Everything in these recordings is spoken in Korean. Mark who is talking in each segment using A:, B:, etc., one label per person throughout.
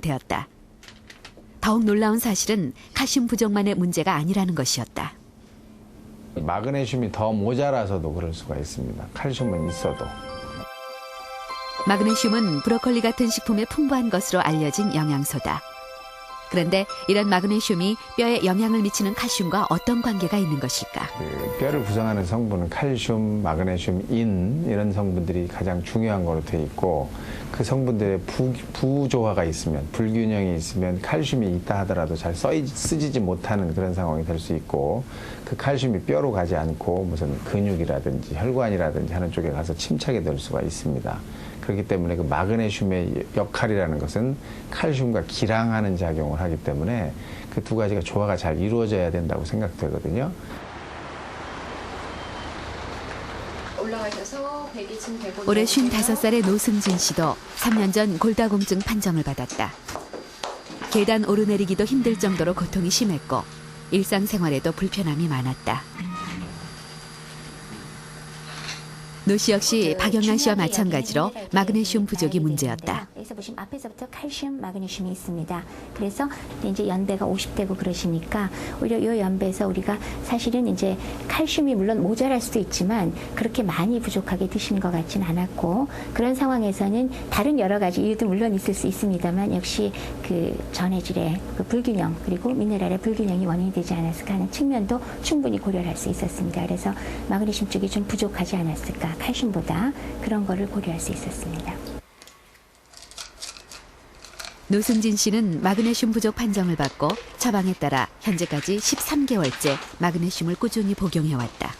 A: 되었다. 더욱 놀라운 사실은 칼슘 부족만의 문제가 아니라는 것이었다.
B: 마그네슘이 더 모자라서도 그럴 수가 있습니다. 칼슘은 있어도.
A: 마그네슘은 브로콜리 같은 식품에 풍부한 것으로 알려진 영양소다. 그런데 이런 마그네슘이 뼈에 영향을 미치는 칼슘과 어떤 관계가 있는 것일까?
B: 뼈를 구성하는 성분은 칼슘, 마그네슘, 인 이런 성분들이 가장 중요한 거로 돼 있고 그 성분들의 부조화가 있으면 불균형이 있으면 칼슘이 있다 하더라도 잘 쓰지지 못하는 그런 상황이 될 수 있고 그 칼슘이 뼈로 가지 않고 무슨 근육이라든지 혈관이라든지 하는 쪽에 가서 침착이 될 수가 있습니다. 그렇기 때문에 그 마그네슘의 역할이라는 것은 칼슘과 기량하는 작용을 하기 때문에 그 두 가지가 조화가 잘 이루어져야 된다고 생각되거든요.
A: 올해 55살의 노승진 씨도 3년 전 골다공증 판정을 받았다. 계단 오르내리기도 힘들 정도로 고통이 심했고 일상생활에도 불편함이 많았다. 노 씨 역시 박영란 씨와 마찬가지로 마그네슘 부족이 문제였다.
C: 여기서 보시면 앞에서부터 칼슘, 마그네슘이 있습니다. 그래서 이제 연배가 50대고 그러시니까 오히려 이 연배에서 우리가 사실은 이제 칼슘이 물론 모자랄 수도 있지만 그렇게 많이 부족하게 드시는 것 같지는 않았고 그런 상황에서는 다른 여러 가지 이유도 물론 있을 수 있습니다만 역시 그 전해질의 그 불균형 그리고 미네랄의 불균형이 원인이 되지 않았을까 하는 측면도 충분히 고려할 수 있었습니다. 그래서 마그네슘 쪽이 좀 부족하지 않았을까. 칼슘보다 그런 거를 고려할 수 있었습니다.
A: 노승진 씨는 마그네슘 부족 판정을 받고 처방에 따라 현재까지 13개월째 마그네슘을 꾸준히 복용해왔다.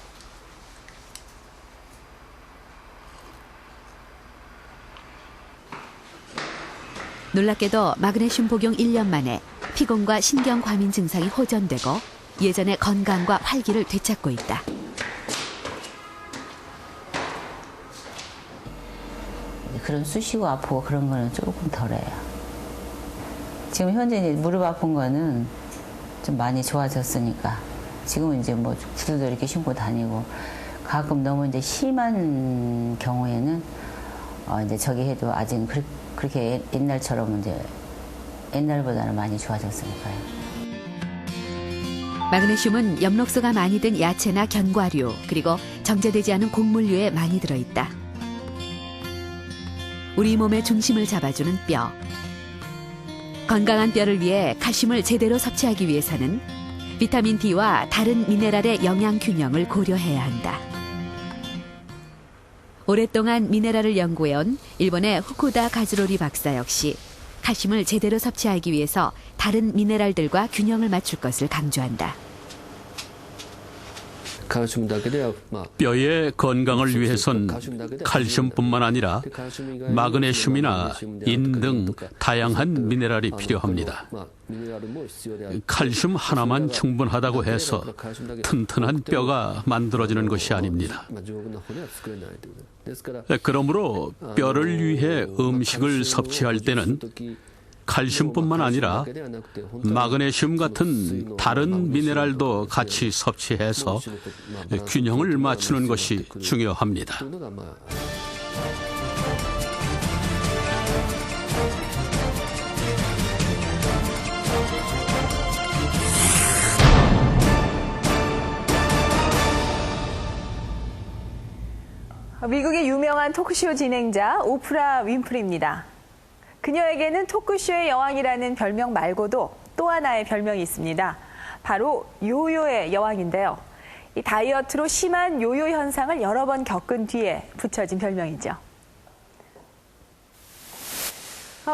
A: 놀랍게도 마그네슘 복용 1년 만에 피곤과 신경 과민 증상이 호전되고 예전의 건강과 활기를 되찾고 있다.
D: 그런 쑤시고 아프고 그런 거는 조금 덜해요. 지금 현재 이제 무릎 아픈 거는 좀 많이 좋아졌으니까 지금은 이제 뭐 구두도 이렇게 신고 다니고 가끔 너무 이제 심한 경우에는 이제 저기 해도 아직 그렇게 옛날처럼 이제 옛날보다는 많이 좋아졌으니까요.
A: 마그네슘은 엽록소가 많이 든 야채나 견과류 그리고 정제되지 않은 곡물류에 많이 들어있다. 우리 몸의 중심을 잡아주는 뼈. 건강한 뼈를 위해 칼슘을 제대로 섭취하기 위해서는 비타민 D와 다른 미네랄의 영양 균형을 고려해야 한다. 오랫동안 미네랄을 연구해온 일본의 후쿠다 가즈로리 박사 역시 칼슘을 제대로 섭취하기 위해서 다른 미네랄들과 균형을 맞출 것을 강조한다.
E: 뼈의 건강을 위해선 칼슘뿐만 아니라 마그네슘이나 인 등 다양한 미네랄이 필요합니다. 칼슘 하나만 충분하다고 해서 튼튼한 뼈가 만들어지는 것이 아닙니다. 그러므로 뼈를 위해 음식을 섭취할 때는 칼슘뿐만 아니라 마그네슘 같은 다른 미네랄도 같이 섭취해서 균형을 맞추는 것이 중요합니다.
F: 미국의 유명한 토크쇼 진행자 오프라 윈프리입니다. 그녀에게는 토크쇼의 여왕이라는 별명 말고도 또 하나의 별명이 있습니다. 바로 요요의 여왕인데요. 이 다이어트로 심한 요요 현상을 여러 번 겪은 뒤에 붙여진 별명이죠.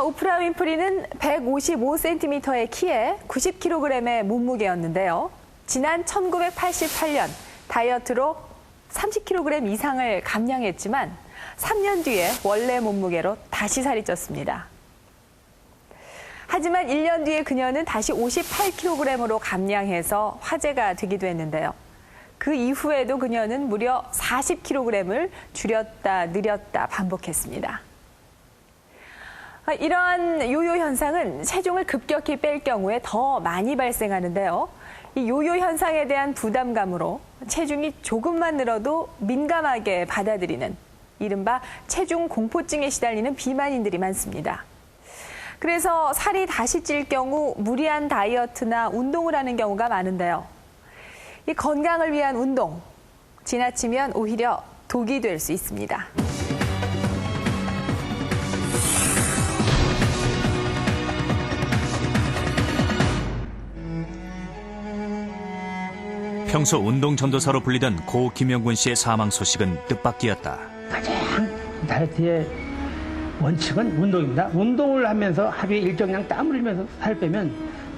F: 오프라 윈프리는 155cm의 키에 90kg의 몸무게였는데요. 지난 1988년 다이어트로 30kg 이상을 감량했지만 3년 뒤에 원래 몸무게로 다시 살이 쪘습니다. 하지만 1년 뒤에 그녀는 다시 58kg으로 감량해서 화제가 되기도 했는데요. 그 이후에도 그녀는 무려 40kg을 줄였다 늘렸다 반복했습니다. 이러한 요요 현상은 체중을 급격히 뺄 경우에 더 많이 발생하는데요. 이 요요 현상에 대한 부담감으로 체중이 조금만 늘어도 민감하게 받아들이는 이른바 체중 공포증에 시달리는 비만인들이 많습니다. 그래서 살이 다시 찔 경우 무리한 다이어트나 운동을 하는 경우가 많은데요. 이 건강을 위한 운동, 지나치면 오히려 독이 될 수 있습니다.
G: 평소 운동 전도사로 불리던 고 김영군 씨의 사망 소식은 뜻밖이었다.
H: 가장 다이어트의 원칙은 운동입니다. 운동을 하면서 하루에 일정량 땀을 흘리면서 살 빼면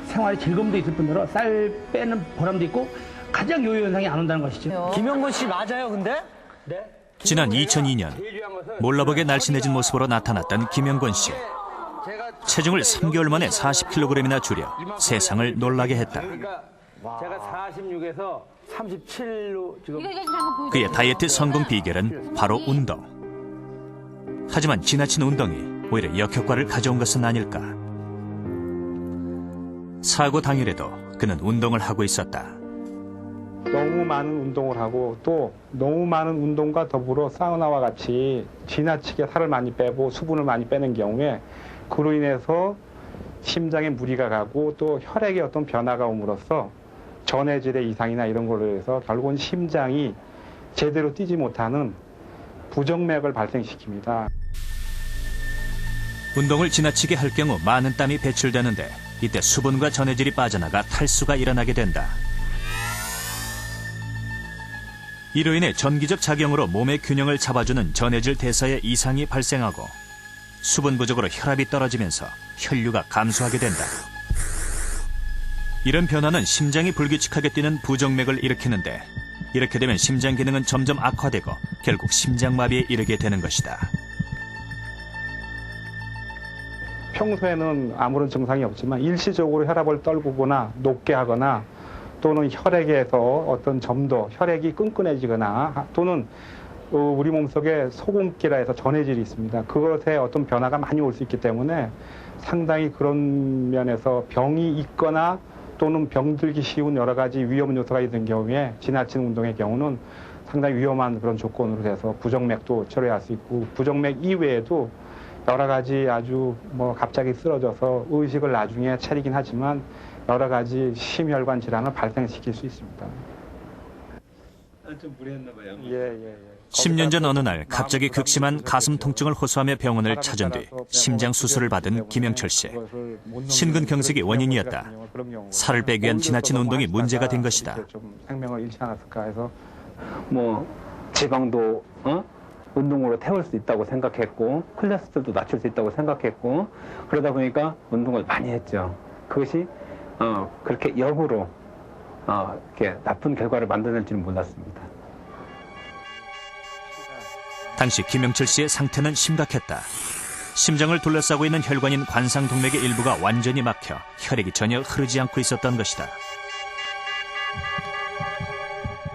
H: 생활에 즐거움도 있을 뿐더러 쌀 빼는 보람도 있고 가장 요요 현상이 안 온다는 것이죠.
I: 김영곤 씨 맞아요, 근데? 네.
G: 지난 2002년 몰라보게 날씬해진 모습으로 나타났던 김영곤 씨. 체중을 3개월 만에 40kg이나 줄여 세상을 놀라게 했다.
I: 제가 46에서 37로 지금.
G: 그의 다이어트 성공 비결은 바로 운동. 하지만 지나친 운동이 오히려 역효과를 가져온 것은 아닐까. 사고 당일에도 그는 운동을 하고 있었다.
J: 너무 많은 운동을 하고 또 너무 많은 운동과 더불어 사우나와 같이 지나치게 살을 많이 빼고 수분을 많이 빼는 경우에 그로 인해서 심장에 무리가 가고 또 혈액에 어떤 변화가 옴으로써 전해질의 이상이나 이런 걸로 해서 결국은 심장이 제대로 뛰지 못하는 부정맥을 발생시킵니다.
G: 운동을 지나치게 할 경우 많은 땀이 배출되는데 이때 수분과 전해질이 빠져나가 탈수가 일어나게 된다. 이로 인해 전기적 작용으로 몸의 균형을 잡아주는 전해질 대사에 이상이 발생하고 수분 부족으로 혈압이 떨어지면서 혈류가 감소하게 된다. 이런 변화는 심장이 불규칙하게 뛰는 부정맥을 일으키는데 이렇게 되면 심장 기능은 점점 악화되고 결국 심장마비에 이르게 되는 것이다.
J: 평소에는 아무런 증상이 없지만 일시적으로 혈압을 떨구거나 높게 하거나 또는 혈액에서 어떤 점도 혈액이 끈끈해지거나 또는 우리 몸속에 소금기라 해서 전해질이 있습니다. 그것에 어떤 변화가 많이 올 수 있기 때문에 상당히 그런 면에서 병이 있거나 또는 병들기 쉬운 여러 가지 위험 요소가 있는 경우에 지나친 운동의 경우는 상당히 위험한 그런 조건으로 돼서 부정맥도 초래할 수 있고 부정맥 이외에도 여러 가지 아주 갑자기 쓰러져서 의식을 나중에 차리긴 하지만 여러 가지 심혈관 질환을 발생시킬 수 있습니다.
I: 좀 무리했나 봐요.
J: 예.
G: 10년 전 어느 날 갑자기 극심한 가슴 통증을 호소하며 병원을 찾은 뒤 심장 수술을 받은 김영철 씨. 심근경색이 원인이었다. 살을 빼기 위한 지나친 운동이 문제가 된 것이다.
J: 생명을 잃지 않았을까 해서
K: 지방도 운동으로 태울 수 있다고 생각했고 콜레스테롤도 낮출 수 있다고 생각했고 그러다 보니까 운동을 많이 했죠. 그것이 그렇게 역으로 이렇게 나쁜 결과를 만들어낼지는 몰랐습니다.
G: 당시 김영철 씨의 상태는 심각했다. 심장을 둘러싸고 있는 혈관인 관상동맥의 일부가 완전히 막혀 혈액이 전혀 흐르지 않고 있었던 것이다.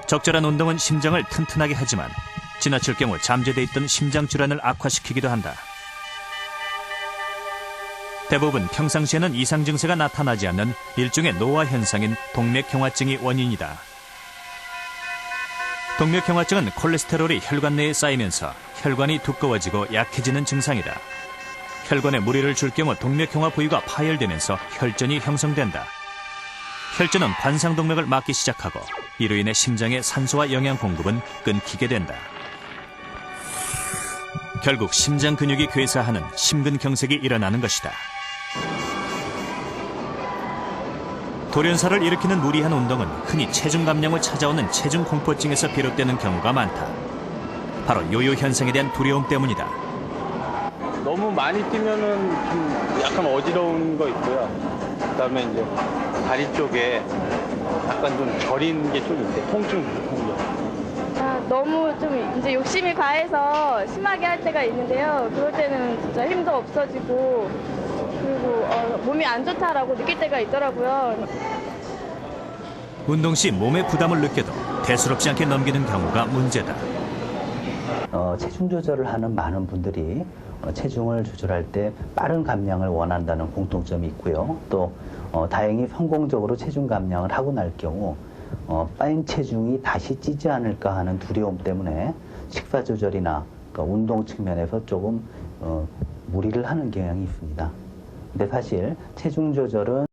G: 적절한 운동은 심장을 튼튼하게 하지만 지나칠 경우 잠재돼 있던 심장 질환을 악화시키기도 한다. 대부분 평상시에는 이상 증세가 나타나지 않는 일종의 노화 현상인 동맥경화증이 원인이다. 동맥경화증은 콜레스테롤이 혈관 내에 쌓이면서 혈관이 두꺼워지고 약해지는 증상이다. 혈관에 무리를 줄 경우 동맥경화 부위가 파열되면서 혈전이 형성된다. 혈전은 관상동맥을 막기 시작하고 이로 인해 심장의 산소와 영양 공급은 끊기게 된다. 결국 심장 근육이 괴사하는 심근경색이 일어나는 것이다. 돌연사를 일으키는 무리한 운동은 흔히 체중 감량을 찾아오는 체중 공포증에서 비롯되는 경우가 많다. 바로 요요 현상에 대한 두려움 때문이다.
J: 너무 많이 뛰면은 좀 약간 어지러운 거 있고요. 그다음에 이제 다리 쪽에 약간 좀 저린 게 좀 있어요. 통증.
L: 너무 좀 이제 욕심이 과해서 심하게 할 때가 있는데요. 그럴 때는 진짜 힘도 없어지고 그리고 몸이 안 좋다라고 느낄 때가 있더라고요.
G: 운동 시 몸의 부담을 느껴도 대수롭지 않게 넘기는 경우가 문제다.
M: 체중 조절을 하는 많은 분들이 체중을 조절할 때 빠른 감량을 원한다는 공통점이 있고요. 또 다행히 성공적으로 체중 감량을 하고 날 경우 빠진 체중이 다시 찌지 않을까 하는 두려움 때문에 식사 조절이나 운동 측면에서 조금 무리를 하는 경향이 있습니다. 근데 사실 체중 조절은